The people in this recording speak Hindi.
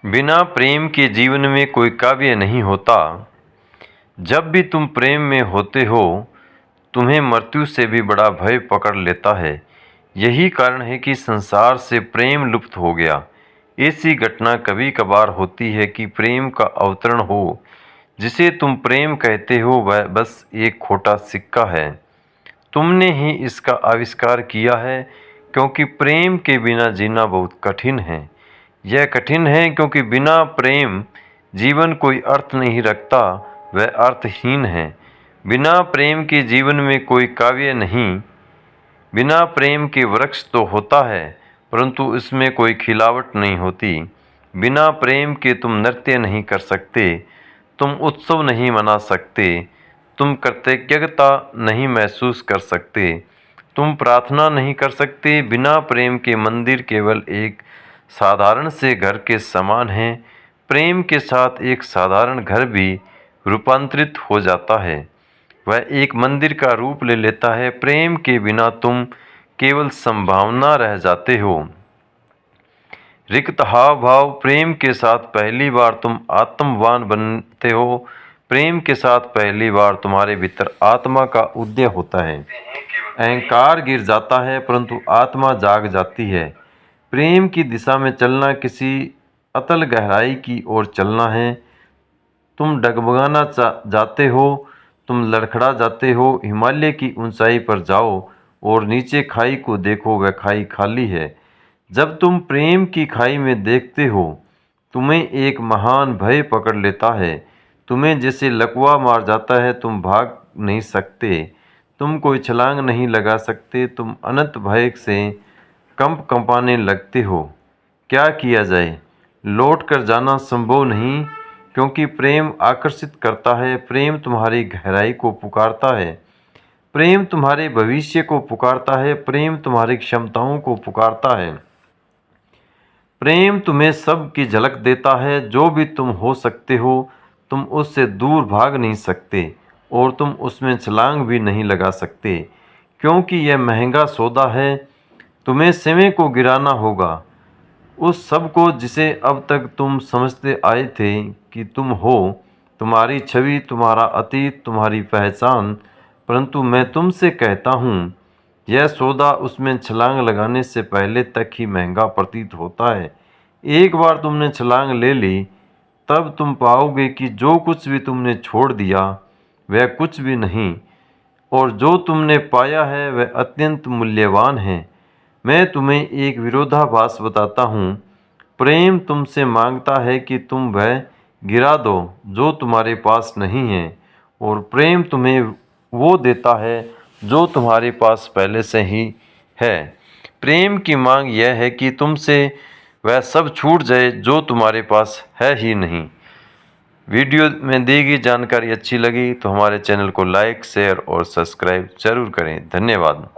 बिना प्रेम के जीवन में कोई काव्य नहीं होता। जब भी तुम प्रेम में होते हो, तुम्हें मृत्यु से भी बड़ा भय पकड़ लेता है। यही कारण है कि संसार से प्रेम लुप्त हो गया। ऐसी घटना कभी कभार होती है कि प्रेम का अवतरण हो। जिसे तुम प्रेम कहते हो वह बस एक खोटा सिक्का है। तुमने ही इसका आविष्कार किया है, क्योंकि प्रेम के बिना जीना बहुत कठिन है। यह कठिन है क्योंकि बिना प्रेम जीवन कोई अर्थ नहीं रखता, वह अर्थहीन है। बिना प्रेम के जीवन में कोई काव्य नहीं। बिना प्रेम के वृक्ष तो होता है, परंतु इसमें कोई खिलावट नहीं होती। बिना प्रेम के तुम नृत्य नहीं कर सकते, तुम उत्सव नहीं मना सकते, तुम कृतज्ञता नहीं महसूस कर सकते, तुम प्रार्थना नहीं कर सकते। बिना प्रेम के मंदिर केवल एक साधारण से घर के समान है। प्रेम के साथ एक साधारण घर भी रूपांतरित हो जाता है, वह एक मंदिर का रूप ले लेता है। प्रेम के बिना तुम केवल संभावना रह जाते हो, रिक्त हाव भाव। प्रेम के साथ पहली बार तुम आत्मवान बनते हो। प्रेम के साथ पहली बार तुम्हारे भीतर आत्मा का उदय होता है। अहंकार गिर जाता है, परंतु आत्मा जाग जाती है। प्रेम की दिशा में चलना किसी अतल गहराई की ओर चलना है। तुम डगमगाना जाते हो, तुम लड़खड़ा जाते हो। हिमालय की ऊंचाई पर जाओ और नीचे खाई को देखो, वह खाई खाली है। जब तुम प्रेम की खाई में देखते हो, तुम्हें एक महान भय पकड़ लेता है। तुम्हें जैसे लकवा मार जाता है। तुम भाग नहीं सकते, तुम कोई छलांग नहीं लगा सकते। तुम अनंत भय से कंपाने लगते हो। क्या किया जाए? लौट कर जाना संभव नहीं, क्योंकि प्रेम आकर्षित करता है। प्रेम तुम्हारी गहराई को पुकारता है। प्रेम तुम्हारे भविष्य को पुकारता है। प्रेम तुम्हारी क्षमताओं को पुकारता है। प्रेम तुम्हें सब की झलक देता है। जो भी तुम हो सकते हो, तुम उससे दूर भाग नहीं सकते और तुम उसमें छलांग भी नहीं लगा सकते, क्योंकि यह महंगा सौदा है। तुम्हें समय को गिराना होगा, उस सब को जिसे अब तक तुम समझते आए थे कि तुम हो। तुम्हारी छवि, तुम्हारा अतीत, तुम्हारी पहचान। परंतु मैं तुमसे कहता हूँ, यह सौदा उसमें छलांग लगाने से पहले तक ही महंगा प्रतीत होता है। एक बार तुमने छलांग ले ली, तब तुम पाओगे कि जो कुछ भी तुमने छोड़ दिया वह कुछ भी नहीं, और जो तुमने पाया है वह अत्यंत मूल्यवान है। मैं तुम्हें एक विरोधाभास बताता हूँ। प्रेम तुमसे मांगता है कि तुम वह गिरा दो जो तुम्हारे पास नहीं है, और प्रेम तुम्हें वो देता है जो तुम्हारे पास पहले से ही है। प्रेम की मांग यह है कि तुमसे वह सब छूट जाए जो तुम्हारे पास है ही नहीं। वीडियो में दी गई जानकारी अच्छी लगी तो हमारे चैनल को लाइक, शेयर और सब्सक्राइब जरूर करें। धन्यवाद।